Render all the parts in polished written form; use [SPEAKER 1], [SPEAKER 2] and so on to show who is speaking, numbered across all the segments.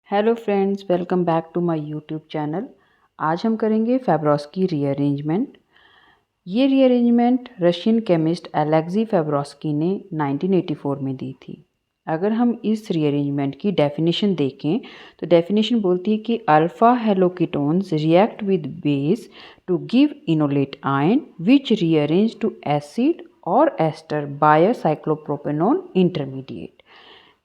[SPEAKER 1] Hello friends, welcome back to my YouTube channel. आज हम करेंगे फेब्रोस्की रीअरेंजमेंट। ये rearrangement Russian chemist Alexei Favorskii ने 1984 में दी थी। अगर हम इस रीअरेंजमेंट की डेफिनेशन देखें तो डेफिनेशन बोलती है कि alpha haloketones react with base to give enolate ion which rearrange to acid और एस्टर बाय साइक्लोप्रोपेनोन इंटरमीडिएट।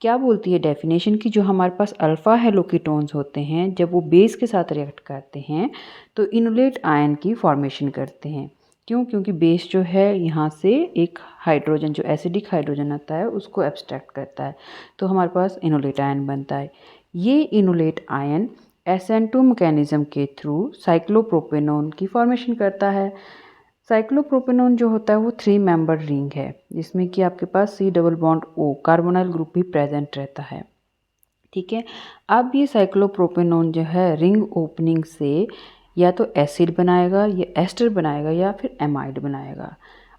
[SPEAKER 1] क्या बोलती है डेफिनेशन की जो हमारे पास अल्फ़ा हेलोकीटोन्स होते हैं जब वो बेस के साथ रिएक्ट करते हैं तो इनोलेट आयन की फॉर्मेशन करते हैं। क्यों? क्योंकि बेस जो है यहाँ से एक हाइड्रोजन जो एसिडिक हाइड्रोजन आता है उसको एब्स्ट्रैक्ट करता है, तो हमारे पास इनोलेट आयन बनता है। ये इनोलेट आयन SN2 मैकेनिज्म के थ्रू साइक्लोप्रोपेनोन की फॉर्मेशन करता है। साइक्लोप्रोपेनोन जो होता है वो 3 मेंबर रिंग है जिसमें कि आपके पास C double bond O carbonyl group भी प्रेजेंट रहता है। ठीक है, अब ये साइक्लोप्रोपेनोन जो है रिंग ओपनिंग से या तो एसिड बनाएगा या एस्टर बनाएगा या फिर एमाइड बनाएगा।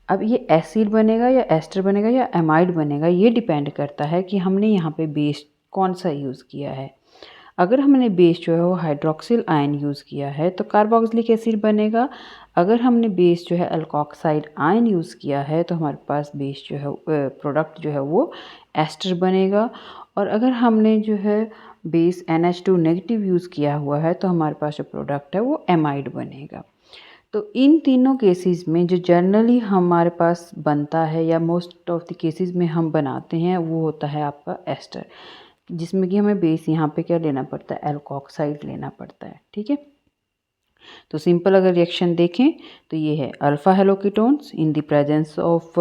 [SPEAKER 1] अब ये एसिड बनेगा या एस्टर बनेगा या एमाइड बनेगा ये डिपेंड करता है कि हमने यहाँ पे बेस कौन सा यूज़ किया है। अगर हमने बेस जो है वो हाइड्रोक्सिल आयन यूज़ किया है तो कार्बोक्सिलिक एसिड बनेगा। अगर हमने बेस जो है अल्कोक्साइड आयन यूज़ किया है तो हमारे पास बेस जो है प्रोडक्ट जो है वो एस्टर बनेगा। और अगर हमने जो है बेस NH2 नेगेटिव यूज़ किया हुआ है तो हमारे पास जो प्रोडक्ट है वो एमाइड बनेगा। तो इन तीनों केसेस में जो जनरली हमारे पास बनता है या मोस्ट ऑफ द केसेस में हम बनाते हैं वो होता है आपका एस्टर, जिसमें कि हमें बेस यहाँ पे क्या लेना पड़ता है, एल्कोक्साइड लेना पड़ता है। ठीक है, तो सिंपल अगर रिएक्शन देखें तो ये है alpha haloketones in the presence of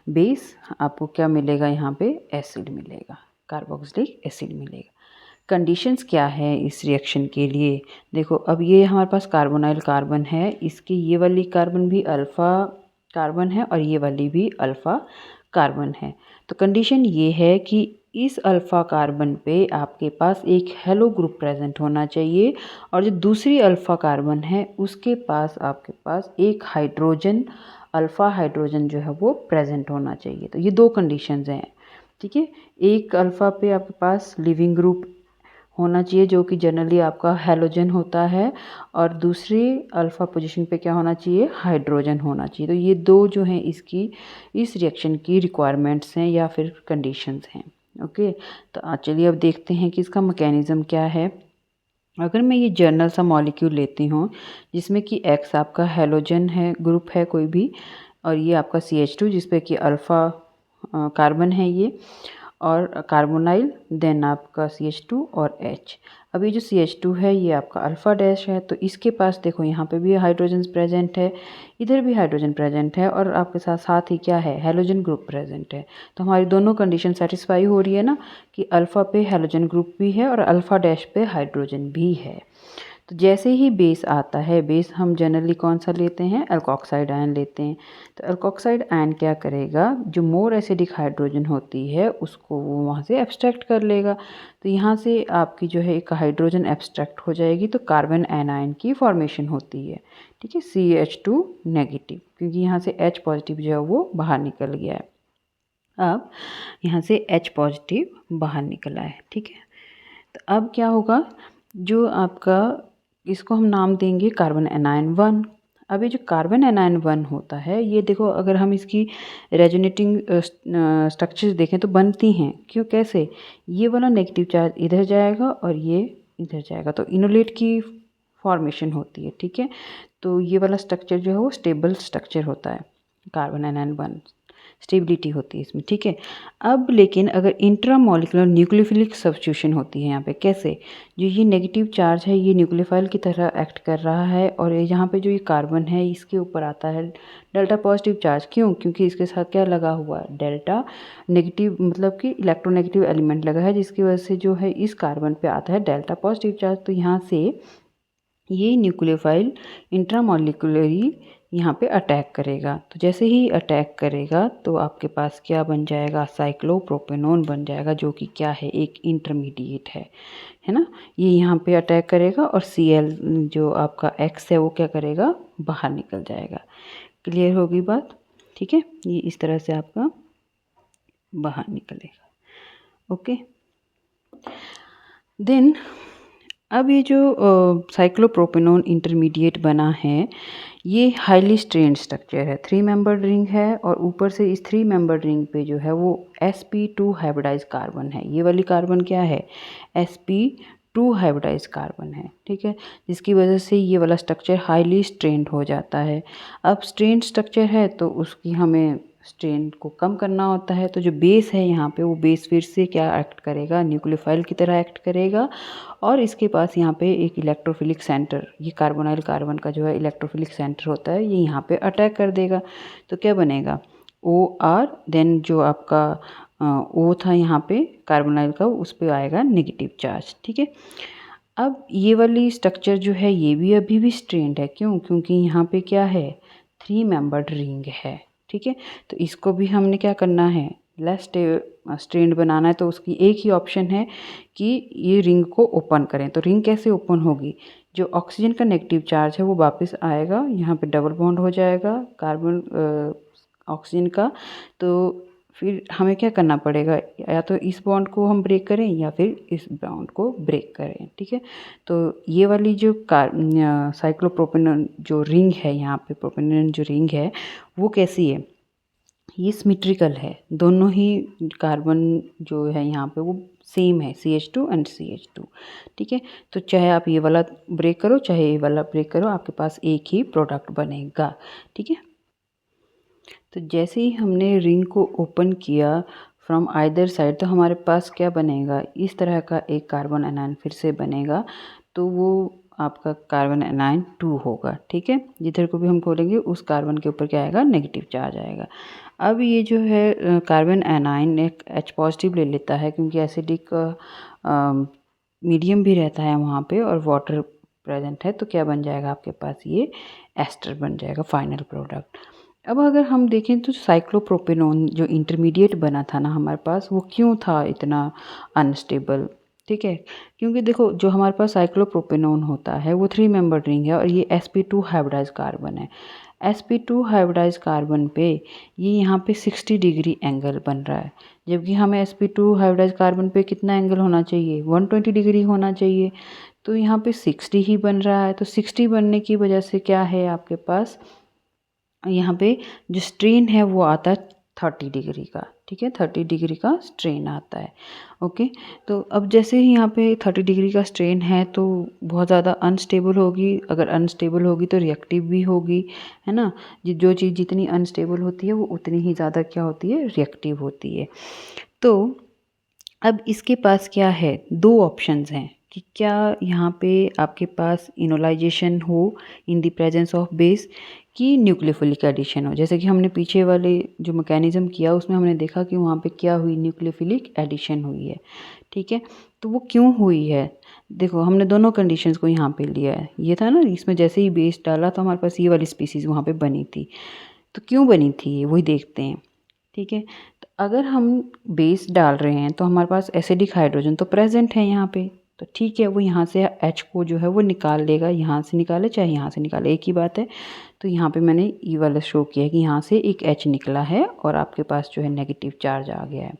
[SPEAKER 1] base, आपको क्या मिलेगा यहाँ पे, एसिड मिलेगा, कार्बोक्सिलिक एसिड मिलेगा। कंडीशंस क्या है इस रिएक्शन के लिए? देखो, अब ये हमारे पास कार्बोनाइल कार्बन है, इसकी ये वाली कार्बन भी अल्फ़ा कार्बन है और ये वाली भी अल्फ़ा कार्बन है। तो कंडीशन ये है कि इस अल्फ़ा कार्बन पे आपके पास एक हेलो ग्रुप प्रेजेंट होना चाहिए और जो दूसरी अल्फ़ा कार्बन है उसके पास आपके पास एक हाइड्रोजन, अल्फ़ा हाइड्रोजन जो है वो प्रेजेंट होना चाहिए। तो ये दो कंडीशंस हैं। ठीक है, एक अल्फ़ा पे आपके पास लिविंग ग्रुप होना चाहिए जो कि जनरली आपका हैलोजन होता है और दूसरी अल्फ़ा पोजीशन पे क्या होना चाहिए, हाइड्रोजन होना चाहिए। तो ये दो जो हैं इसकी इस रिएक्शन की रिक्वायरमेंट्स हैं या फिर कंडीशंस हैं। ओके, तो चलिए अब देखते हैं कि इसका मैकेनिज़्म क्या है। अगर मैं ये जर्नल सा मॉलिक्यूल लेती हूँ जिसमें कि X आपका हैलोजन है, ग्रुप है कोई भी, और ये आपका CH2 जिस पे कि अल्फ़ा कार्बन है ये, और कार्बोनाइल, देन आपका CH2 और H। अब ये जो CH2 है ये आपका अल्फ़ा डैश है, तो इसके पास देखो यहाँ पे भी हाइड्रोजन प्रेजेंट है, इधर भी हाइड्रोजन प्रेजेंट है और आपके साथ साथ ही क्या है, हैलोजन ग्रुप प्रेजेंट है। तो हमारी दोनों कंडीशन सेटिस्फाई हो रही है ना कि अल्फ़ा पे हैलोजन ग्रुप भी है और अल्फ़ा डैश पे हाइड्रोजन भी है। तो जैसे ही बेस आता है, बेस हम जनरली कौन सा लेते हैं, अल्कोक्साइड आयन लेते हैं। तो अल्कोक्साइड आयन क्या करेगा, जो मोर एसिडिक हाइड्रोजन होती है उसको वो वहाँ से एब्स्ट्रैक्ट कर लेगा। तो यहाँ से आपकी जो है एक हाइड्रोजन एब्स्ट्रैक्ट हो जाएगी तो कार्बन एनायन की फॉर्मेशन होती है। ठीक है, CH2 नेगेटिव, क्योंकि यहाँ से H पॉजिटिव जो है वो बाहर निकल गया है। अब यहाँ से H पॉजिटिव बाहर निकला है। ठीक है, तो अब क्या होगा, जो आपका इसको हम नाम देंगे कार्बन एनायन 1। अब ये जो कार्बन एनायन 1 होता है ये देखो, अगर हम इसकी रेजोनेटिंग स्ट्रक्चर्स देखें तो बनती हैं क्यों, कैसे, ये वाला नेगेटिव चार्ज इधर जाएगा और ये इधर जाएगा तो इनोलेट की फॉर्मेशन होती है। ठीक है, तो ये वाला स्ट्रक्चर जो है वो स्टेबल स्ट्रक्चर होता है, कार्बन एनायन 1 स्टेबिलिटी होती है इसमें। ठीक है, अब लेकिन अगर इंट्रामोलिकुलर न्यूक्लियोफिलिक सब्स्टिट्यूशन होती है यहाँ पे, कैसे, जो ये नेगेटिव चार्ज है ये न्यूक्लियोफाइल की तरह एक्ट कर रहा है और यहाँ पे जो ये कार्बन है इसके ऊपर आता है डेल्टा पॉजिटिव चार्ज। क्यों? क्योंकि इसके साथ क्या लगा हुआ है, डेल्टा नेगेटिव, मतलब कि इलेक्ट्रोनेगेटिव एलिमेंट लगा है जिसकी वजह से जो है इस कार्बन पे आता है डेल्टा पॉजिटिव चार्ज। तो यहाँ से ये न्यूक्लियोफाइल इंट्रामोलिकुलरी यहाँ पे अटैक करेगा। तो जैसे ही अटैक करेगा तो आपके पास क्या बन जाएगा, साइक्लोप्रोपेनोन बन जाएगा, जो कि क्या है, एक इंटरमीडिएट है ना। ये यहाँ पे अटैक करेगा और Cl जो आपका X है वो क्या करेगा, बाहर निकल जाएगा। क्लियर होगी बात? ठीक है, ये इस तरह से आपका बाहर निकलेगा। ओके, देन अब ये जो साइक्लोप्रोपेनोन इंटरमीडिएट बना है, ये हाईली स्ट्रेन्ड स्ट्रक्चर है, 3 मेंबर्ड रिंग है और ऊपर से इस 3 मेंबर्ड रिंग पे जो है वो sp2 हाइब्रिडाइज्ड कार्बन है। ये वाली कार्बन क्या है? sp2 हाइब्रिडाइज्ड कार्बन है, ठीक है, जिसकी वजह से ये वाला स्ट्रक्चर हाईली स्ट्रेन्ड हो जाता है। अब स्ट्रेन्ड स्ट्रक्चर है तो उसकी हमें स्ट्रेन को कम करना होता है, तो जो बेस है यहाँ पे वो बेस फिर से क्या एक्ट करेगा? न्यूक्लियोफाइल की तरह एक्ट करेगा और इसके पास यहाँ पे एक इलेक्ट्रोफिलिक सेंटर, ये कार्बोनाइल कार्बन का जो है इलेक्ट्रोफिलिक सेंटर होता है, ये यहाँ पे अटैक कर देगा। तो क्या बनेगा? OR, देन जो आपका O था यहाँ पे कार्बोनाइल का, उस पर आएगा नेगेटिव चार्ज, ठीक है। अब ये वाली स्ट्रक्चर जो है ये भी अभी भी स्ट्रेन्ड है, क्यों? क्योंकि यहाँ पे क्या है? 3 मेंबर्ड रिंग है, ठीक है। तो इसको भी हमने क्या करना है? लेस स्ट्रेन्ड बनाना है, तो उसकी एक ही ऑप्शन है कि ये रिंग को ओपन करें। तो रिंग कैसे ओपन होगी? जो ऑक्सीजन का नेगेटिव चार्ज है वो वापस आएगा, यहाँ पे डबल बॉन्ड हो जाएगा कार्बन ऑक्सीजन का। तो फिर हमें क्या करना पड़ेगा? या तो इस बॉन्ड को हम ब्रेक करें या फिर इस बॉन्ड को ब्रेक करें, ठीक है। तो ये वाली जो साइक्लोप्रोपेनॉन जो रिंग है, यहाँ पे प्रोपेनॉन जो रिंग है वो कैसी है? ये सिमेट्रिकल है, दोनों ही कार्बन जो है यहाँ पे वो सेम है, CH2 एंड CH2, ठीक है। तो चाहे आप ये वाला ब्रेक करो चाहे ये वाला ब्रेक करो, आपके पास एक ही प्रोडक्ट बनेगा, ठीक है। तो जैसे ही हमने रिंग को ओपन किया फ्रॉम आइदर साइड, तो हमारे पास क्या बनेगा? इस तरह का एक कार्बन एनायन फिर से बनेगा, तो वो आपका कार्बन एनायन 2 होगा, ठीक है। जिधर को भी हम खोलेंगे उस कार्बन के ऊपर क्या आएगा? नेगेटिव चार्ज आएगा। अब ये जो है कार्बन एनायन एक H पॉजिटिव ले लेता है, क्योंकि एसिडिक मीडियम भी रहता है वहाँ पे और वाटर प्रेजेंट है, तो क्या बन जाएगा आपके पास? ये एस्टर बन जाएगा फाइनल प्रोडक्ट। अब अगर हम देखें तो साइक्लोप्रोपेनॉन जो इंटरमीडिएट बना था ना हमारे पास, वो क्यों था इतना अनस्टेबल? ठीक है, क्योंकि देखो जो हमारे पास साइक्लोप्रोपेनॉन होता है वो 3 मेंबर रिंग है और ये sp2 हाइब्रिडाइज कार्बन है। sp2 हाइब्रिडाइज कार्बन पे ये यहाँ पे 60 डिग्री एंगल बन रहा है, जबकि हमें sp2 हाइब्रिडाइज कार्बन पे कितना एंगल होना चाहिए? 120 डिग्री होना चाहिए। तो यहाँ पे 60 ही बन रहा है, तो 60 बनने की वजह से क्या है आपके पास? यहाँ पे जो स्ट्रेन है वो आता है 30 डिग्री का, ठीक है, 30 डिग्री का स्ट्रेन आता है। ओके, तो अब जैसे ही यहाँ पे 30 डिग्री का स्ट्रेन है तो बहुत ज़्यादा अनस्टेबल होगी। अगर अनस्टेबल होगी तो रिएक्टिव भी होगी, है ना। जो चीज़ जितनी अनस्टेबल होती है वो उतनी ही ज़्यादा क्या होती है? रिएक्टिव होती है। तो अब इसके पास क्या है? 2 ऑप्शंस हैं कि क्या यहाँ पे आपके पास इनोलाइजेशन हो इन द प्रेजेंस ऑफ बेस, कि न्यूक्लियोफिलिक एडिशन हो। जैसे कि हमने पीछे वाले जो मैकेनिज्म किया उसमें हमने देखा कि वहाँ पे क्या हुई? न्यूक्लियोफिलिक एडिशन हुई है, ठीक है। तो वो क्यों हुई है? देखो हमने दोनों कंडीशंस को यहाँ पे लिया है। ये था ना, इसमें जैसे ही बेस डाला तो हमारे पास ये वाली स्पीसीज़ वहाँ पे बनी थी। तो क्यों बनी थी ये, वही देखते हैं, ठीक है। तो अगर हम बेस डाल रहे हैं तो हमारे पास एसिडिक हाइड्रोजन तो प्रेजेंट है यहाँ पे, तो ठीक है, वो यहाँ से H को जो है वो निकाल लेगा, यहाँ से निकाले चाहे यहाँ से निकाले एक ही बात है। तो यहाँ पे मैंने ये वाला शो किया है कि यहाँ से एक H निकला है और आपके पास जो है नेगेटिव चार्ज आ गया है।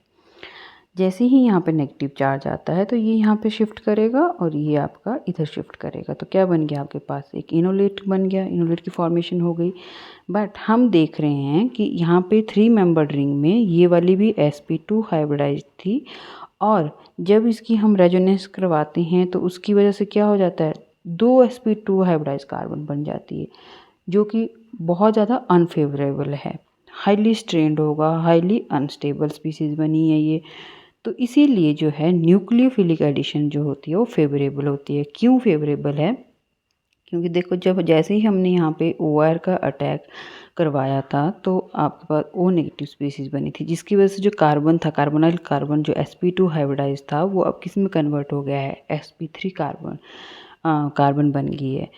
[SPEAKER 1] जैसे ही यहाँ पे नेगेटिव चार्ज आता है तो ये यहाँ पे शिफ्ट करेगा और ये आपका इधर शिफ्ट करेगा, तो क्या बन गया आपके पास? एक इनोलेट बन गया, इनोलेट की फॉर्मेशन हो गई। बट हम देख रहे हैं कि यहाँ पे 3 मेंबर्ड रिंग में ये वाली भी sp2 हाइब्रिडाइज थी, और जब इसकी हम रेजोनेंस करवाते हैं तो उसकी वजह से क्या हो जाता है? 2 sp2 हाइब्रिडाइज कार्बन बन जाती है, जो कि बहुत ज़्यादा अनफेवरेबल है, हाईली स्ट्रेंड होगा, हाईली अनस्टेबल स्पीसीज़ बनी है ये। तो इसीलिए जो है न्यूक्लियोफिलिक एडिशन जो होती है वो फेवरेबल होती है। क्यों फेवरेबल है? क्योंकि देखो जब जैसे ही हमने यहाँ पे OR का अटैक करवाया था तो आपके पास O नेगेटिव स्पीसीज बनी थी, जिसकी वजह से जो कार्बन था, कार्बोनाइल कार्बन जो sp2 हाइब्रिडाइज था वो अब किस में कन्वर्ट हो गया है? sp3 कार्बन बन गई है।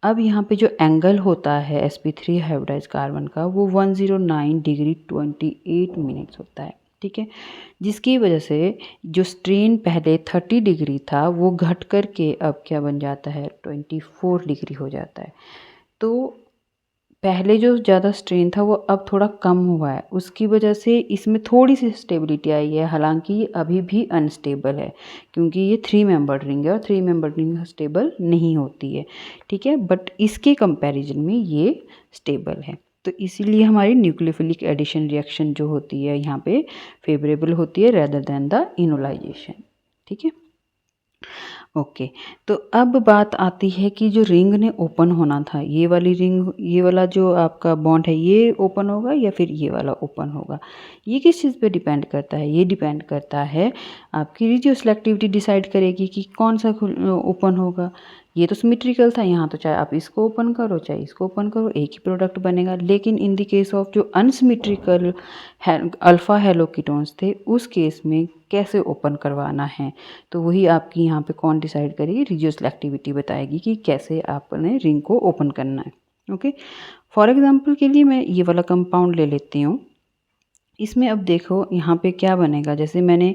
[SPEAKER 1] अब यहाँ पे जो एंगल होता है sp3 हाइब्रिडाइज कार्बन का वो 109 डिग्री 28 मिनट्स होता है, ठीक है, जिसकी वजह से जो स्ट्रेन पहले 30 डिग्री था वो घट करके अब क्या बन जाता है? 24 डिग्री हो जाता है। तो पहले जो ज़्यादा स्ट्रेन था वो अब थोड़ा कम हुआ है, उसकी वजह से इसमें थोड़ी सी स्टेबिलिटी आई है। हालांकि ये अभी भी अनस्टेबल है क्योंकि ये 3 मेंबर्ड रिंग है और 3 मेंबर्ड रिंग स्टेबल नहीं होती है, ठीक है। बट इसके कंपैरिजन में ये स्टेबल है, तो इसीलिए हमारी न्यूक्लियोफिलिक एडिशन रिएक्शन जो होती है यहाँ पे फेवरेबल होती है रेदर देन द इनोलाइजेशन, ठीक है। ओके, तो अब बात आती है कि जो रिंग ने ओपन होना था, ये वाली रिंग, ये वाला जो आपका बॉन्ड है ये ओपन होगा या फिर ये वाला ओपन होगा। ये किस चीज़ पे डिपेंड करता है? ये डिपेंड करता है आपकी रेडियो सेलेक्टिविटी डिसाइड करेगी कि कौन सा ओपन होगा। ये तो सिमेट्रिकल था, यहाँ तो चाहे आप इसको ओपन करो चाहे इसको ओपन करो एक ही प्रोडक्ट बनेगा। लेकिन इन द केस ऑफ जो अनसिमेट्रिकल अल्फ़ा हेलोकीटोन्स थे, उस केस में कैसे ओपन करवाना है, तो वही आपकी यहाँ पे कौन डिसाइड करेगी, रेडियो सेलेक्टिविटी बताएगी कि कैसे आपने रिंग को ओपन करना है। ओके, फॉर एग्जांपल के लिए मैं ये वाला कंपाउंड ले लेती हूँ। इसमें अब देखो यहाँ पे क्या बनेगा, जैसे मैंने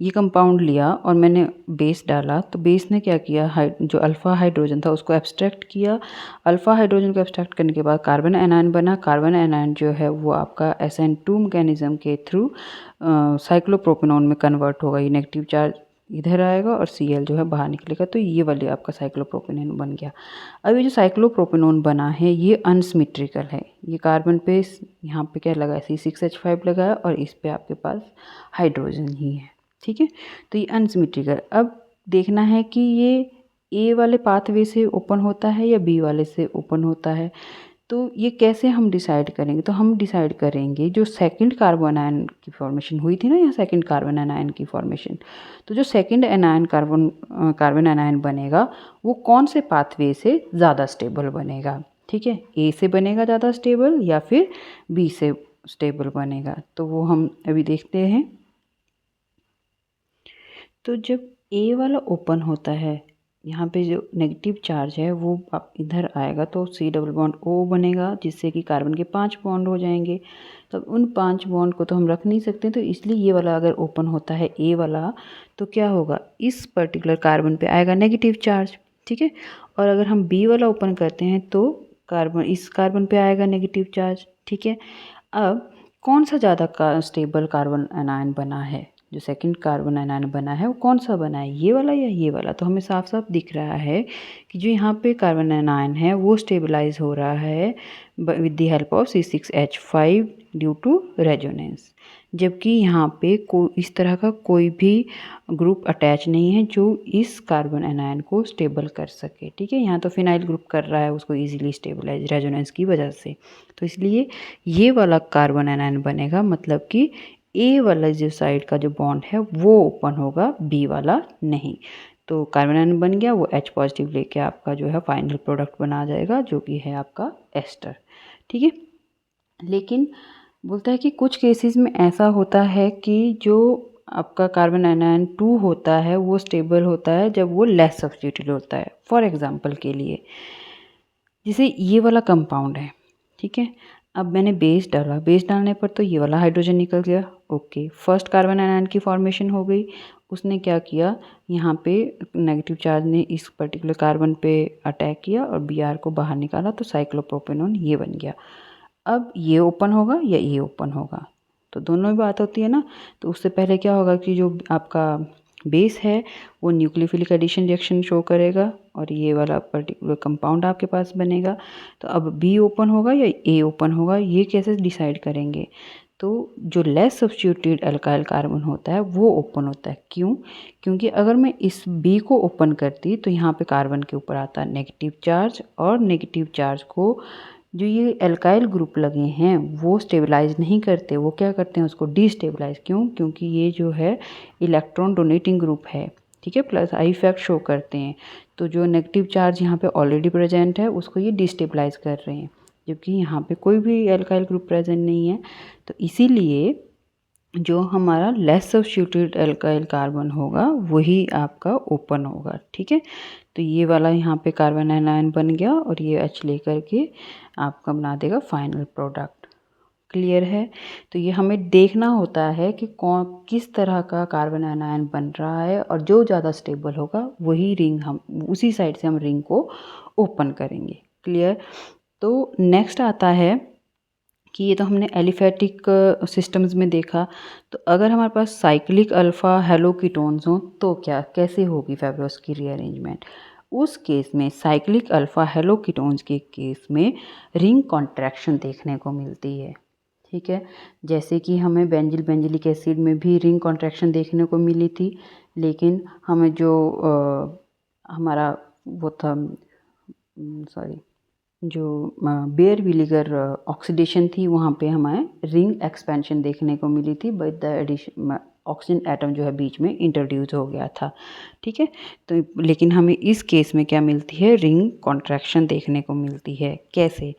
[SPEAKER 1] ये कंपाउंड लिया और मैंने बेस डाला, तो बेस ने क्या किया, जो अल्फ़ा हाइड्रोजन था उसको एब्स्ट्रैक्ट किया। अल्फ़ा हाइड्रोजन को एब्स्ट्रैक्ट करने के बाद कार्बन एनायन बना। कार्बन एनायन जो है वो आपका SN2 मैकेनिज्म के थ्रू साइक्लोप्रोपेनॉन में कन्वर्ट होगा। ये नेगेटिव चार्ज इधर आएगा और Cl जो है बाहर निकलेगा, तो ये वाले आपका साइक्लोप्रोपेनॉन बन गया। अब ये जो साइक्लोप्रोपेनॉन बना है ये अनसिमेट्रिकल है। ये कार्बन पे यहाँ पे क्या लगा है, C6H5 लगा है और इस पे आपके पास हाइड्रोजन ही है, ठीक है। तो ये अनसिमेट्रिकल। अब देखना है कि ये ए वाले पाथवे से ओपन होता है या बी वाले से ओपन होता है। तो ये कैसे हम डिसाइड करेंगे, तो हम डिसाइड करेंगे जो सेकंड कार्बन आयन की फॉर्मेशन हुई थी ना, यहाँ सेकंड कार्बन एनायन की फॉर्मेशन, तो जो सेकंड एनायन कार्बन एनायन बनेगा वो कौन से पाथवे से ज़्यादा स्टेबल बनेगा, ठीक है। ए से बनेगा ज़्यादा स्टेबल या फिर बी से स्टेबल बनेगा, तो वो हम अभी देखते हैं। तो जब ए वाला ओपन होता है, यहाँ पे जो नेगेटिव चार्ज है वो आप इधर आएगा तो C डबल बॉन्ड O बनेगा, जिससे कि कार्बन के 5 बॉन्ड हो जाएंगे। तो उन 5 बॉन्ड को तो हम रख नहीं सकते, तो इसलिए ये वाला अगर ओपन होता है ए वाला, तो क्या होगा, इस पर्टिकुलर कार्बन पे आएगा नेगेटिव चार्ज, ठीक है। और अगर हम बी वाला ओपन करते हैं तो इस कार्बन पे आएगा नेगेटिव चार्ज, ठीक है। अब कौन सा ज़्यादा स्टेबल कार्बन एनायन बना है, जो सेकंड कार्बन एनायन बना है वो कौन सा बना है, ये वाला या ये वाला। तो हमें साफ साफ दिख रहा है कि जो यहाँ पे कार्बन एनायन है वो स्टेबलाइज हो रहा है with the help of C6H5 due to resonance. जबकि यहाँ पे इस तरह का कोई भी ग्रुप अटैच नहीं है जो इस कार्बन एनायन को स्टेबल कर सके, ठीक है। यहाँ तो फिनाइल ग्रुप कर रहा है उसको इजीली स्टेबलाइज रेजोनेंस की वजह से, तो इसलिए ये वाला कार्बन एनायन बनेगा, मतलब कि ए वाला जो साइड का जो बॉन्ड है वो ओपन होगा, बी वाला नहीं। तो कार्बन एनायन बन गया, वो H पॉजिटिव लेके आपका जो है फाइनल प्रोडक्ट बना जाएगा, जो कि है आपका एस्टर, ठीक है। लेकिन बोलता है कि कुछ केसेस में ऐसा होता है कि जो आपका कार्बन एनायन 2 होता है वो स्टेबल होता है जब वो लेस सब्स्टिट्यूटेड होता है। फॉर एग्जांपल के लिए जैसे ये वाला कंपाउंड है, ठीक है। अब मैंने बेस डाला, बेस डालने पर तो ये वाला हाइड्रोजन निकल गया, ओके। फर्स्ट कार्बन एनायन की फॉर्मेशन हो गई, उसने क्या किया, यहाँ पे नेगेटिव चार्ज ने इस पर्टिकुलर कार्बन पे अटैक किया और Br को बाहर निकाला, तो साइक्लोप्रोपेनॉन ये बन गया। अब ये ओपन होगा या ये ओपन होगा, तो दोनों ही बात होती है ना। तो उससे पहले क्या होगा कि जो आपका बेस है वो न्यूक्लियोफिलिक एडिशन रिएक्शन शो करेगा और ये वाला पर्टिकुलर कंपाउंड आपके पास बनेगा। तो अब बी ओपन होगा या ए ओपन होगा, ये कैसे डिसाइड करेंगे, तो जो लेस सब्स्टिट्यूटेड अल्काइल कार्बन होता है वो ओपन होता है। क्यों? क्योंकि अगर मैं इस बी को ओपन करती तो यहाँ पे कार्बन के ऊपर आता है नेगेटिव चार्ज, और नेगेटिव चार्ज को जो ये अल्काइल ग्रुप लगे हैं वो स्टेबलाइज नहीं करते, वो क्या करते हैं, उसको डिस्टेबलाइज। क्यों? क्योंकि ये जो है इलेक्ट्रॉन डोनेटिंग ग्रुप है, ठीक है, प्लस आई इफेक्ट शो करते हैं। तो जो नेगेटिव चार्ज यहाँ पे ऑलरेडी प्रेजेंट है उसको ये डिस्टेबलाइज कर रहे हैं, जबकि यहाँ पे कोई भी अल्काइल ग्रुप प्रेजेंट नहीं है। तो इसीलिए जो हमारा लेस सब्स्टिट्यूटेड अल्काइल कार्बन होगा वही आपका ओपन होगा, ठीक है। तो ये वाला यहाँ पे कार्बन एनायन बन गया और ये H लेकर के आपका बना देगा फाइनल प्रोडक्ट। क्लियर है? तो ये हमें देखना होता है कि कौन किस तरह का कार्बन एनायन बन रहा है, और जो ज़्यादा स्टेबल होगा वही रिंग हम उसी साइड से हम रिंग को ओपन करेंगे। क्लियर? तो नेक्स्ट आता है कि ये तो हमने एलिफेटिक सिस्टम्स में देखा। तो अगर हमारे पास साइक्लिक अल्फ़ा हेलोकीटोन्स हों तो क्या कैसे होगी फेब्रोस्की रीअरेंजमेंट। उस केस में साइक्लिक अल्फ़ा हेलोकीटोन्स के केस में रिंग कॉन्ट्रैक्शन देखने को मिलती है। ठीक है, जैसे कि हमें बेंजिलिक एसिड में भी रिंग कॉन्ट्रैक्शन देखने को मिली थी, लेकिन हमें जो हमारा वो था सॉरी जो बेयर विलीगर ऑक्सीडेशन थी वहाँ पे हमें रिंग एक्सपेंशन देखने को मिली थी, but the addition oxygen atom जो है बीच में इंट्रोड्यूस हो गया था। ठीक है, तो लेकिन हमें इस केस में क्या मिलती है, रिंग कॉन्ट्रैक्शन देखने को मिलती है। कैसे,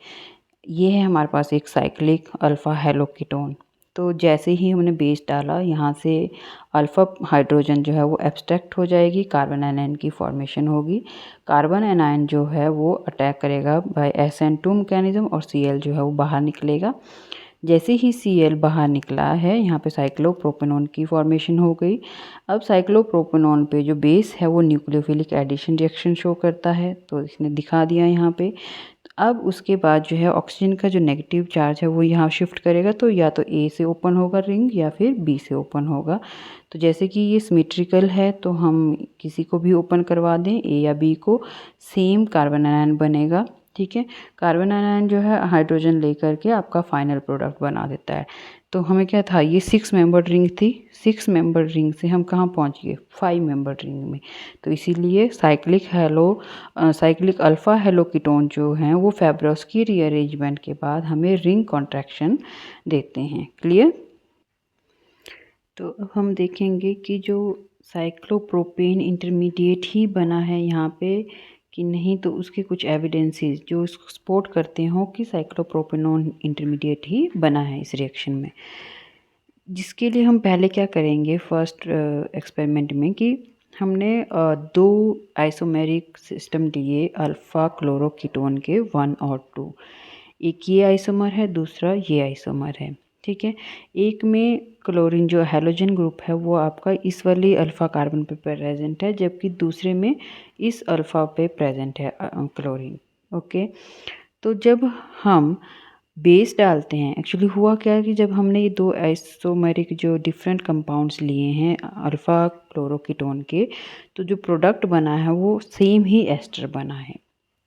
[SPEAKER 1] ये है हमारे पास एक साइक्लिक अल्फ़ा हेलोकीटोन। तो जैसे ही हमने बेस डाला, यहाँ से अल्फ़ा हाइड्रोजन जो है वो एब्स्ट्रैक्ट हो जाएगी, कार्बन एनायन की फॉर्मेशन होगी। कार्बन एनायन जो है वो अटैक करेगा बाय SN2 मैकेनिज्म और Cl जो है वो बाहर निकलेगा। जैसे ही Cl बाहर निकला है, यहाँ पे साइक्लोप्रोपेनॉन की फॉर्मेशन हो गई। अब साइक्लोप्रोपेनॉन पे जो बेस है वो न्यूक्लियोफिलिक एडिशन रिएक्शन शो करता है, तो इसने दिखा दिया यहाँ पे। अब उसके बाद जो है ऑक्सीजन का जो नेगेटिव चार्ज है वो यहाँ शिफ्ट करेगा, तो या तो A से ओपन होगा रिंग या फिर B से ओपन होगा। तो जैसे कि ये सिमेट्रिकल है तो हम किसी को भी ओपन करवा दें, A या B को, सेम कार्बन आयन बनेगा। ठीक है, कार्बन आयन जो है हाइड्रोजन लेकर के आपका फाइनल प्रोडक्ट बना देता है। तो हमें क्या था, ये 6 मेंबर रिंग थी, 6 मेंबर रिंग से हम कहाँ पहुँच गए, 5 मेंबर रिंग में। तो इसीलिए साइक्लिक अल्फ़ा हेलोकीटोन जो हैं वो फेब्रोस्की रीअरेंजमेंट के बाद हमें रिंग कॉन्ट्रैक्शन देते हैं। क्लियर। तो अब हम देखेंगे कि जो साइक्लोप्रोपेन इंटरमीडिएट ही बना है यहाँ पे कि नहीं, तो उसके कुछ एविडेंसेस जो इसको सपोर्ट करते हों कि साइक्लोप्रोपेनॉन इंटरमीडिएट ही बना है इस रिएक्शन में। जिसके लिए हम पहले क्या करेंगे फर्स्ट एक्सपेरिमेंट में कि हमने 2 आइसोमेरिक सिस्टम लिए अल्फ़ा क्लोरोकीटोन के 1 और 2। एक ये आइसोमर है, दूसरा ये आइसोमर है। ठीक है, एक में क्लोरीन जो हैलोजन ग्रुप है वो आपका इस वाली अल्फ़ा कार्बन पे प्रेजेंट है, जबकि दूसरे में इस अल्फ़ा पे प्रेजेंट है क्लोरीन। ओके, तो जब हम बेस डालते हैं, एक्चुअली हुआ क्या है कि जब हमने ये 2 आइसोमेरिक जो डिफरेंट कंपाउंड्स लिए हैं अल्फ़ा क्लोरोकीटोन के, तो जो प्रोडक्ट बना है वो सेम ही एस्टर बना है।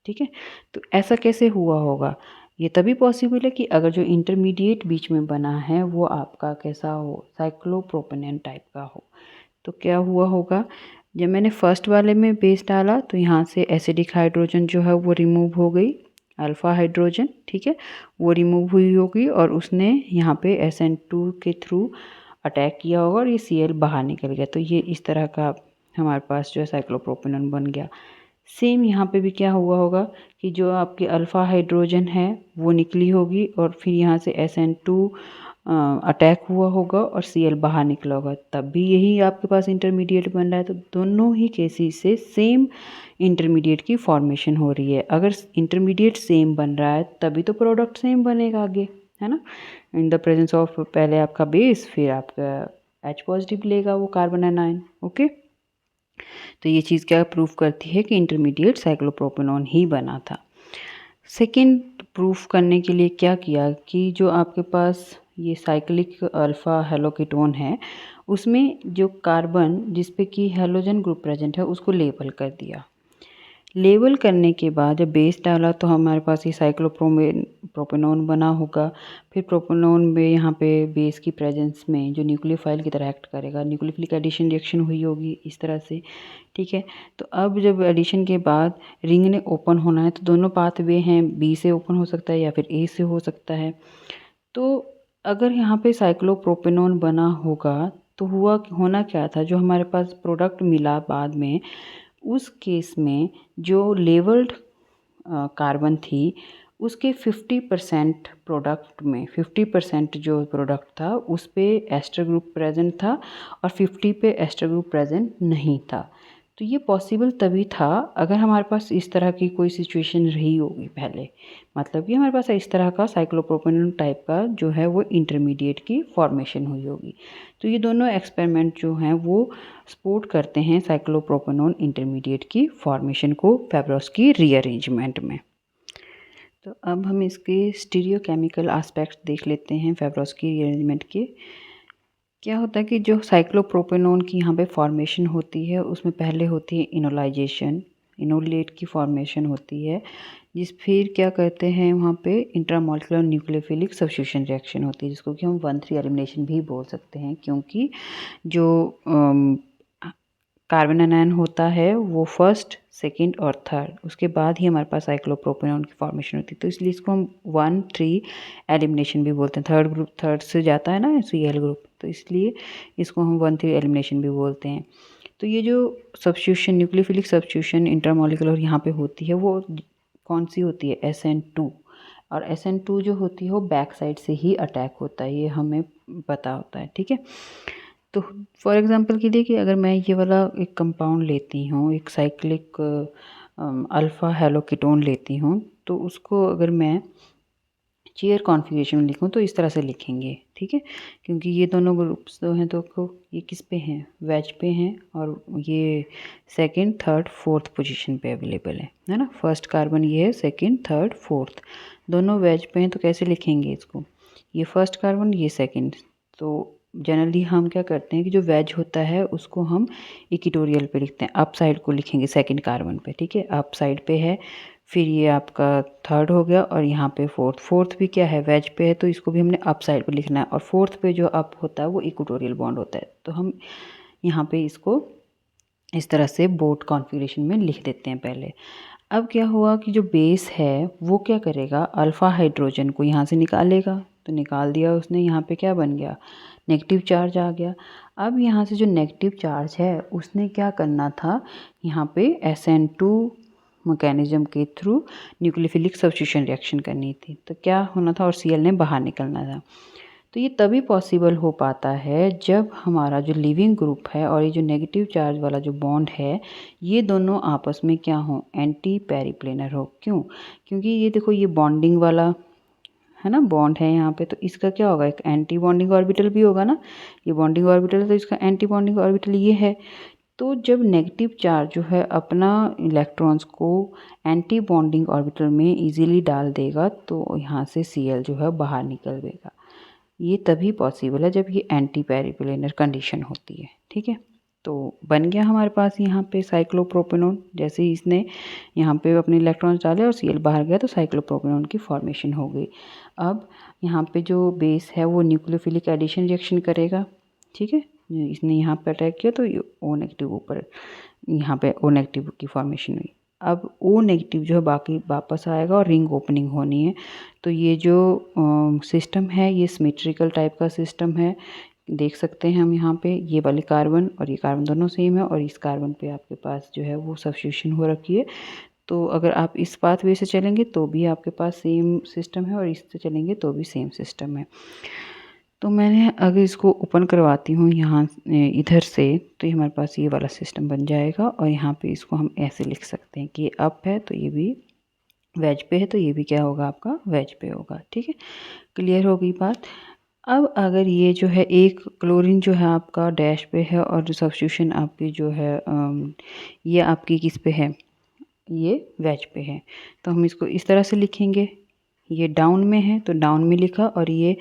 [SPEAKER 1] ठीक है, तो ऐसा कैसे हुआ होगा, ये तभी पॉसिबल है कि अगर जो इंटरमीडिएट बीच में बना है वो आपका कैसा हो, साइक्लोप्रोपेनॉन टाइप का हो। तो क्या हुआ होगा, जब मैंने फर्स्ट वाले में बेस डाला तो यहाँ से एसिडिक हाइड्रोजन जो है वो रिमूव हो गई, अल्फ़ा हाइड्रोजन। ठीक है, वो रिमूव हुई होगी और उसने यहाँ पे SN2 के थ्रू अटैक किया होगा और ये Cl बाहर निकल गया। तो ये इस तरह का हमारे पास जो है साइक्लोप्रोपेनॉन बन गया। सेम यहाँ पे भी क्या हुआ होगा कि जो आपकी अल्फ़ा हाइड्रोजन है वो निकली होगी और फिर यहाँ से SN2 अटैक हुआ होगा और Cl बाहर निकला होगा, तब भी यही आपके पास इंटरमीडिएट बन रहा है। तो दोनों ही केसेस से सेम इंटरमीडिएट की फॉर्मेशन हो रही है। अगर इंटरमीडिएट सेम बन रहा है तभी तो प्रोडक्ट सेम बनेगा आगे, है ना। इन द प्रेजेंस ऑफ पहले आपका बेस, फिर आपका H पॉजिटिव लेगा वो कार्बन एनायन। ओके, तो ये चीज़ क्या प्रूफ करती है कि इंटरमीडिएट साइक्लोप्रोपेनॉन ही बना था। सेकेंड प्रूफ करने के लिए क्या किया कि जो आपके पास ये साइक्लिक अल्फ़ा हेलोकीटोन है उसमें जो कार्बन जिस पे कि हेलोजन ग्रुप प्रेजेंट है उसको लेबल कर दिया। लेबल करने के बाद जब बेस डाला तो हमारे पास ये साइक्लोप्रोपेनॉन बना होगा। फिर प्रोपेनॉन में यहाँ पे बेस की प्रेजेंस में जो न्यूक्लियोफाइल की तरह एक्ट करेगा, न्यूक्लियोफिलिक एडिशन रिएक्शन हुई होगी इस तरह से। ठीक है, तो अब जब एडिशन के बाद रिंग ने ओपन होना है तो दोनों पाथवे हैं, बी से ओपन हो सकता है या फिर ए से हो सकता है। तो अगर यहाँ पे साइक्लोप्रोपेनॉन बना होगा तो होना क्या था, जो हमारे पास प्रोडक्ट मिला बाद में उस केस में जो लेवल्ड कार्बन थी उसके 50% प्रोडक्ट में 50% जो प्रोडक्ट था उस पे एस्टर ग्रुप प्रेजेंट था और 50 पे एस्टर ग्रुप प्रेजेंट नहीं था। तो ये पॉसिबल तभी था अगर हमारे पास इस तरह की कोई सिचुएशन रही होगी पहले, मतलब कि हमारे पास इस तरह का साइक्लोप्रोपेनॉन टाइप का जो है वो इंटरमीडिएट की फॉर्मेशन हुई होगी। तो ये दोनों एक्सपेरिमेंट जो हैं वो सपोर्ट करते हैं साइक्लोप्रोपेनॉन इंटरमीडिएट की फॉर्मेशन को फेब्रोस्की रीअरेंजमेंट में। तो अब हम इसके स्टीरियोकेमिकल एस्पेक्ट्स देख लेते हैं फेब्रोस्की रीअरेंजमेंट के। क्या होता है कि जो साइक्लोप्रोपेनोन की यहाँ पे फॉर्मेशन होती है उसमें पहले होती है इनोलाइजेशन, इनोलेट की फॉर्मेशन होती है, फिर क्या करते हैं वहाँ पे इंट्रामॉलिक्यूलर न्यूक्लियोफिलिक सब्स्टिट्यूशन रिएक्शन होती है, जिसको कि हम 1,3 एलिमिनेशन भी बोल सकते हैं, क्योंकि जो कार्बन एनायन होता है वो फर्स्ट, सेकंड और थर्ड, उसके बाद ही हमारे पास साइक्लोप्रोपेनॉन की फॉर्मेशन होती है। तो इसलिए इसको हम 1,3 एलिमिनेशन भी बोलते हैं। थर्ड ग्रुप थर्ड से जाता है ना Cl ग्रुप, तो इसलिए इसको हम 1,3 एलिमिनेशन भी बोलते हैं। तो ये जो सब्स्टिट्यूशन, न्यूक्लियोफिलिक सब्स्टिट्यूशन इंटरमॉलिक्यूलर यहाँ पे होती है वो कौन सी होती है? SN2। और SN2 जो होती है वो बैक साइड से ही अटैक होता है, ये हमें पता होता है। ठीक है, तो फॉर एग्जांपल कि देखिए, अगर मैं ये वाला एक कंपाउंड लेती हूँ, एक साइक्लिक अल्फ़ा हेलोकीटोन लेती हूँ, तो उसको अगर मैं चेयर कॉन्फ़िगरेशन में लिखूँ तो इस तरह से लिखेंगे। ठीक है, क्योंकि ये दोनों ग्रुप्स जो हैं तो ये किस पे हैं? वेज पे हैं, और ये सेकंड, थर्ड, फोर्थ पोजीशन पे अवेलेबल है ना। फर्स्ट कार्बन ये है, सेकंड, थर्ड, फोर्थ दोनों वेज पे हैं, तो कैसे लिखेंगे इसको? ये फर्स्ट कार्बन, ये सेकंड। तो जनरली हम क्या करते हैं कि जो वेज होता है उसको हम इक्वेटोरियल पे लिखते हैं, अप साइड को लिखेंगे सेकंड कार्बन पे। ठीक है, अप साइड पे है, फिर ये आपका थर्ड हो गया, और यहाँ पे फोर्थ। फोर्थ भी क्या है? वेज पे है, तो इसको भी हमने अप साइड पे लिखना है, और फोर्थ पे जो अप होता है वो इक्वेटोरियल बॉन्ड होता है। तो हम यहाँ पे इसको इस तरह से बोट कॉन्फ़िगरेशन में लिख देते हैं पहले। अब क्या हुआ कि जो बेस है वो क्या करेगा? अल्फ़ा हाइड्रोजन को यहाँ से निकालेगा, तो निकाल दिया उसने, यहाँ पे क्या बन गया? नेगेटिव चार्ज आ गया। अब यहाँ से जो नेगेटिव चार्ज है उसने क्या करना था? यहाँ पे SN2 मैकेनिज्म के थ्रू न्यूक्लियोफिलिक सब्स्टिट्यूशन रिएक्शन करनी थी, तो क्या होना था? और Cl ने बाहर निकलना था। तो ये तभी पॉसिबल हो पाता है जब हमारा जो लिविंग ग्रुप है और ये जो नेगेटिव चार्ज वाला जो बॉन्ड है, ये दोनों आपस में क्या हो? एंटी पेरिप्लेनर हो। क्यों? क्योंकि ये देखो, ये बॉन्डिंग वाला है ना, बॉन्ड है यहाँ पे, तो इसका क्या होगा? एक एंटी बॉन्डिंग ऑर्बिटल भी होगा ना। ये बॉन्डिंग ऑर्बिटल है तो इसका एंटी बॉन्डिंग ऑर्बिटल ये है। तो जब नेगेटिव चार्ज जो है अपना इलेक्ट्रॉन्स को एंटी बॉन्डिंग ऑर्बिटल में इजीली डाल देगा, तो यहाँ से Cl जो है बाहर निकल देगा। ये तभी पॉसिबल है जब ये एंटी पेरिप्लेनर कंडीशन होती है। ठीक है, तो बन गया हमारे पास यहाँ पे साइक्लोप्रोपेनॉन। जैसे ही इसने यहाँ पे अपने इलेक्ट्रॉन्स डाले और Cl बाहर गया, तो साइक्लोप्रोपेनॉन की फॉर्मेशन हो गई। अब यहाँ पे जो बेस है वो न्यूक्लियोफिलिक एडिशन रिएक्शन करेगा। ठीक है, इसने यहाँ पे अटैक किया तो ये O- ऊपर यहाँ पे O- की फॉर्मेशन हुई। अब O- जो है बाकी वापस आएगा और रिंग ओपनिंग होनी है। तो ये जो सिस्टम है ये सिमेट्रिकल टाइप का सिस्टम है। देख सकते हैं हम यहाँ पे ये वाले कार्बन और ये कार्बन दोनों सेम है, और इस कार्बन पे आपके पास जो है वो सब्स्टिट्यूशन हो रखी है। तो अगर आप इस पाथवे से चलेंगे तो भी आपके पास सेम सिस्टम है, और इससे चलेंगे तो भी सेम सिस्टम है। तो मैंने अगर इसको ओपन करवाती हूँ यहाँ इधर से, तो ये हमारे पास ये वाला सिस्टम बन जाएगा, और यहाँ पे इसको हम ऐसे लिख सकते हैं कि ये अप है तो ये भी वेज पे है, तो ये भी क्या होगा? आपका वेज पे होगा। ठीक है, क्लियर हो गई बात। अब अगर ये जो है एक क्लोरीन जो है आपका डैश पे है, और जो सब्स्टिट्यूशन आपकी जो है ये आपकी किस पे है? ये वेज पे है, तो हम इसको इस तरह से लिखेंगे। ये डाउन में है तो डाउन में लिखा, और ये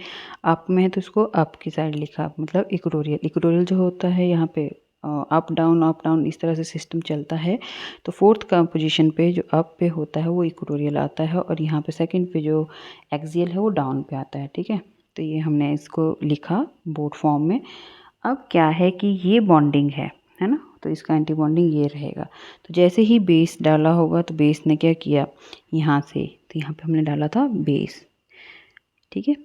[SPEAKER 1] अप में है तो इसको अप की साइड लिखा, मतलब इक्वेटोरियल। इक्वेटोरियल जो होता है यहाँ पे अप डाउन इस तरह से सिस्टम चलता है। तो फोर्थ का पोजीशन पे जो अप पे होता है वो इक्वेटोरियल आता है, और यहाँ पे सेकंड पे जो एक्सियल है वो डाउन पे आता है। ठीक है, तो ये हमने इसको लिखा बोर्ड फॉर्म में। अब क्या है कि ये बॉन्डिंग है ना, तो इसका एंटी बॉन्डिंग ये रहेगा। तो जैसे ही बेस डाला होगा तो बेस ने क्या किया? यहाँ से, तो यहाँ पे हमने डाला था बेस। ठीक है,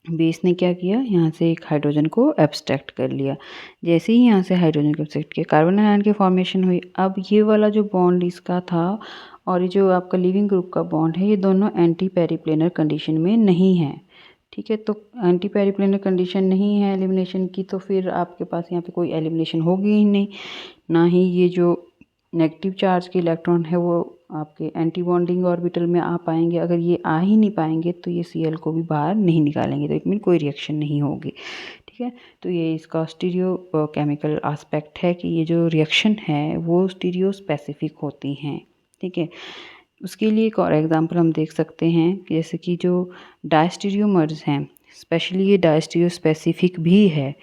[SPEAKER 1] बेस ने क्या किया? यहाँ से एक हाइड्रोजन को एब्स्ट्रैक्ट कर लिया। जैसे ही यहाँ से हाइड्रोजन को एब्स्ट्रैक्ट किया, कार्बन आयन की फॉर्मेशन हुई। अब ये वाला जो बॉन्ड इसका था और ये जो आपका लिविंग ग्रुप का बॉन्ड है, ये दोनों एंटी पेरिप्लेनर कंडीशन में नहीं है। ठीक है, तो एंटी पेरिप्लेनर कंडीशन नहीं है एलिमिनेशन की, तो फिर आपके पास यहाँ पे कोई एलिमिनेशन होगी ही नहीं। ना ही ये जो नेगेटिव चार्ज के इलेक्ट्रॉन है वो आपके एंटी बॉन्डिंग ऑर्बिटल में आ पाएंगे। अगर ये आ ही नहीं पाएंगे तो ये Cl को भी बाहर नहीं निकालेंगे, तो इट मीन कोई रिएक्शन नहीं होगी। ठीक है, तो ये इसका स्टीरियो केमिकल एस्पेक्ट है कि ये जो रिएक्शन है वो स्टीरियो स्पेसिफिक होती हैं। ठीक है, उसके लिए एक और एग्जांपल हम देख सकते हैं कि जैसे कि जो डायस्टीरियोमर्स हैं, स्पेशली ये डायस्टीरियो स्पेसिफिक भी है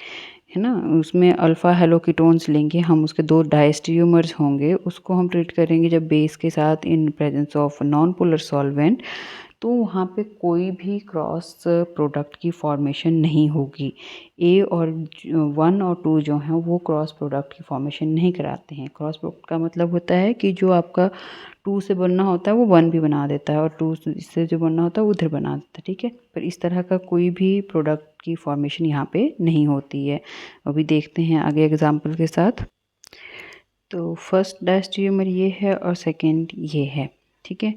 [SPEAKER 1] ना, उसमें अल्फ़ा हेलोकीटोन्स लेंगे हम, उसके 2 डायस्टीरियोमर्स होंगे, उसको हम ट्रीट करेंगे जब बेस के साथ in presence of non polar solvent, तो वहाँ पे कोई भी क्रॉस प्रोडक्ट की फॉर्मेशन नहीं होगी। ए और 1 और 2 जो हैं वो क्रॉस प्रोडक्ट की फॉर्मेशन नहीं कराते हैं। क्रॉस प्रोडक्ट का मतलब होता है कि जो आपका 2 से बनना होता है वो 1 भी बना देता है, और 2 से जो बनना होता है वो उधर बना देता है, ठीक है। पर इस तरह का कोई भी प्रोडक्ट की फॉर्मेशन यहाँ पे नहीं होती है। अभी देखते हैं आगे एग्जाम्पल के साथ। तो फर्स्ट डायस्टीरियोमर ये है और सेकेंड ये है, ठीक है।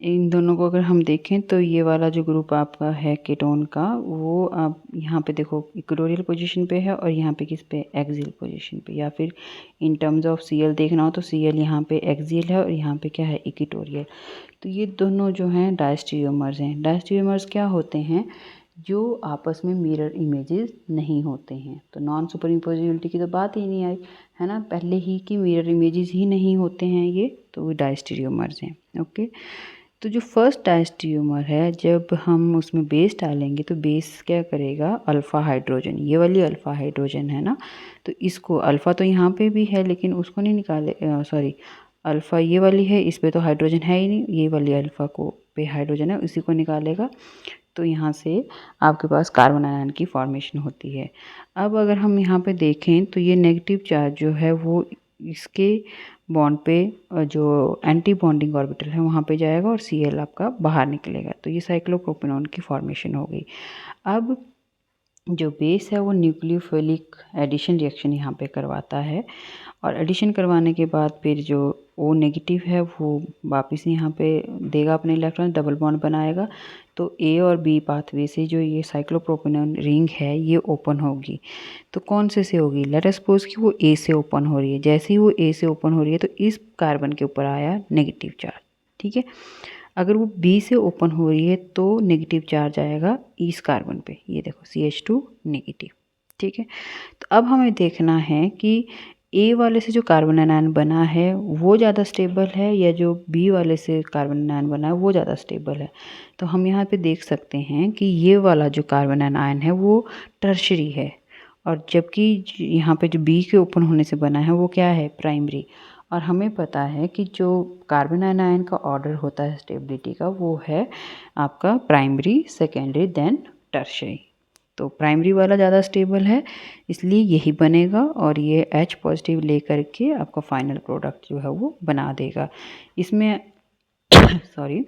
[SPEAKER 1] इन दोनों को अगर हम देखें तो ये वाला जो ग्रुप आपका है कीटोन का, वो आप यहाँ पे देखो इक्वेटोरियल पोजीशन पे है, और यहाँ पे किस पे, एक्सियल पोजीशन पे। या फिर इन टर्म्स ऑफ सीएल देखना हो तो सीएल यहाँ पे एक्सियल है और यहाँ पे क्या है, इक्वेटोरियल। तो ये दोनों जो हैं डायस्टीरियोमर्स हैं। डायस्टीरियोमर्स क्या होते हैं, जो आपस में मिरर इमेजेस नहीं होते हैं। तो नॉन सुपर इम्पोजिबिलिटी की तो बात ही नहीं आई, है ना, पहले ही कि मिरर इमेजेस ही नहीं होते हैं ये, तो वो डायस्टीरियोमर्स हैं। ओके, तो जो फर्स्ट डायस्टीरियोमर है, जब हम उसमें बेस डालेंगे तो बेस क्या करेगा, अल्फ़ा हाइड्रोजन, ये वाली अल्फ़ा हाइड्रोजन है ना, तो इसको अल्फ़ा तो यहाँ पे भी है लेकिन उसको नहीं निकाले, सॉरी, अल्फ़ा ये वाली है, इस पे तो हाइड्रोजन है ही नहीं, ये वाली अल्फ़ा को पे हाइड्रोजन है, उसी को निकालेगा। तो यहाँ से आपके पास कार्बन आयन की फॉर्मेशन होती है। अब अगर हम यहाँ पे देखें तो ये नेगेटिव चार्ज जो है वो इसके बॉन्ड पे जो एंटी बॉन्डिंग ऑर्बिटल है वहाँ पे जाएगा और Cl आपका बाहर निकलेगा, तो ये साइक्लोप्रोपेनॉन की फॉर्मेशन हो गई। अब जो बेस है वो न्यूक्लियोफिलिक एडिशन रिएक्शन यहाँ पे करवाता है, और एडिशन करवाने के बाद फिर जो O नेगेटिव है वो वापस यहाँ पे देगा अपने इलेक्ट्रॉन, डबल बॉन्ड बनाएगा। तो A और B पाथवे से जो ये साइक्लोप्रोपेनॉन रिंग है ये ओपन होगी। तो कौन से होगी, लेट अस सपोज कि वो A से ओपन हो रही है। जैसे ही वो A से ओपन हो रही है तो इस कार्बन के ऊपर आया नेगेटिव चार्ज, ठीक है। अगर वो B से ओपन हो रही है तो नेगेटिव चार्ज आएगा इस कार्बन पे, ये देखो CH2 नेगेटिव, ठीक है। तो अब हमें देखना है कि ए वाले से जो कार्बन आयन बना है वो ज़्यादा स्टेबल है या जो बी वाले से कार्बन आयन बना है वो ज़्यादा स्टेबल है। तो हम यहाँ पे देख सकते हैं कि ये वाला जो कार्बन आयन है वो टर्शरी है, और जबकि यहाँ पे जो बी के ओपन होने से बना है वो क्या है, प्राइमरी। और हमें पता है कि जो कार्बन आयन का ऑर्डर होता है स्टेबिलिटी का वो है आपका प्राइमरी, सेकेंडरी, देन टर्शरी। तो प्राइमरी वाला ज़्यादा स्टेबल है इसलिए यही बनेगा, और ये H पॉजिटिव लेकर के आपका फाइनल प्रोडक्ट जो है वो बना देगा। इसमें सॉरी,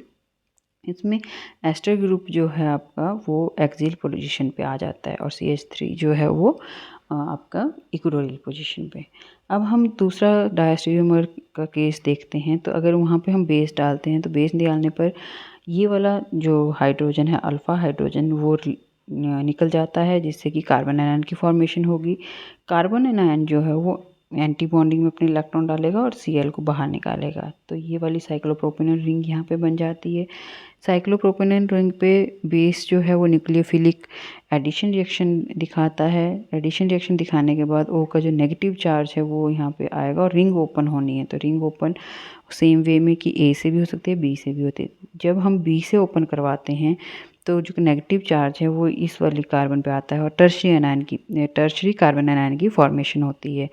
[SPEAKER 1] इसमें एस्टर ग्रुप जो है आपका वो एक्सियल पोजीशन पे आ जाता है, और CH3 जो है वो आपका इक्वेटोरियल पोजीशन पे। अब हम दूसरा डायस्टीरियोमर का केस देखते हैं। तो अगर वहाँ पे हम बेस डालते हैं तो बेस डालने पर ये वाला जो हाइड्रोजन है, अल्फ़ा हाइड्रोजन, वो निकल जाता है, जिससे कि कार्बन आयन की फॉर्मेशन होगी। कार्बन आयन जो है वो एंटी बॉन्डिंग में अपने इलेक्ट्रॉन डालेगा और Cl को बाहर निकालेगा। तो ये वाली साइक्लोप्रोपेनॉन रिंग यहाँ पे बन जाती है। साइक्लोप्रोपेनॉन रिंग पे बेस जो है वो न्यूक्लियोफिलिक एडिशन रिएक्शन दिखाता है। एडिशन रिएक्शन दिखाने के बाद O का जो नेगेटिव चार्ज है वो यहाँ पे आएगा और रिंग ओपन होनी है। तो रिंग ओपन सेम वे में कि A से भी हो सकती है, B से भी होती है। जब हम B से ओपन करवाते हैं तो जो नेगेटिव चार्ज है वो इस वाली कार्बन पे आता है और टर्शरी कार्बन आयन की फॉर्मेशन होती है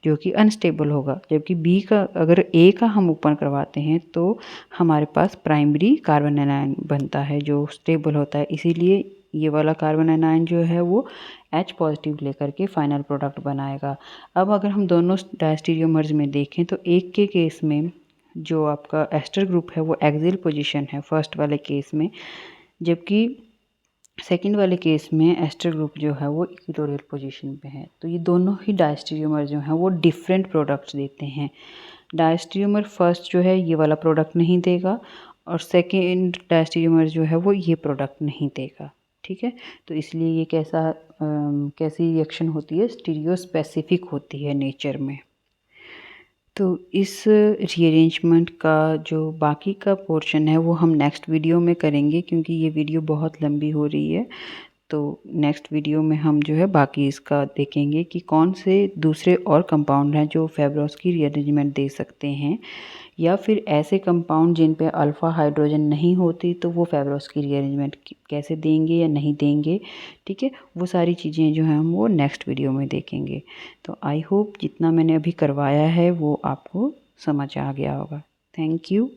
[SPEAKER 1] जो कि अनस्टेबल होगा। जबकि बी का, अगर ए का हम ओपन करवाते हैं तो हमारे पास प्राइमरी कार्बन आयन बनता है जो स्टेबल होता है। इसीलिए ये वाला कार्बन आयन जो है वो H पॉजिटिव लेकर के फाइनल प्रोडक्ट बनाएगा। अब अगर हम दोनों डायस्टीरियोमर्स में देखें तो एक के केस में जो आपका एस्टर ग्रुप है वो एक्सियल पोजीशन है फर्स्ट वाले केस में, जबकि सेकंड वाले केस में एस्टर ग्रुप जो है वो इक्वेटोरियल पोजीशन पे है। तो ये दोनों ही डायस्टीरियोमर जो हैं वो डिफरेंट प्रोडक्ट्स देते हैं। डायस्टीरियोमर फर्स्ट जो है ये वाला प्रोडक्ट नहीं देगा, और सेकंड डायस्टीरियोमर जो है वो ये प्रोडक्ट नहीं देगा, ठीक है। तो इसलिए ये कैसी रिएक्शन होती है, स्टीरियो स्पेसिफिक होती है नेचर में। तो इस रीअरेंजमेंट का जो बाकी का पोर्शन है वो हम नेक्स्ट वीडियो में करेंगे, क्योंकि ये वीडियो बहुत लंबी हो रही है। तो नेक्स्ट वीडियो में हम जो है बाकी इसका देखेंगे कि कौन से दूसरे और कंपाउंड हैं जो फेब्रोस की रीअरेंजमेंट दे सकते हैं, या फिर ऐसे कंपाउंड जिन पे अल्फ़ा हाइड्रोजन नहीं होती तो वो फेब्रोस की रीअरेंजमेंट कैसे देंगे या नहीं देंगे। ठीक है, वो सारी चीज़ें जो हैं हम वो नेक्स्ट वीडियो में देखेंगे। तो आई होप जितना मैंने अभी करवाया है वो आपको समझ आ गया होगा। Thank you.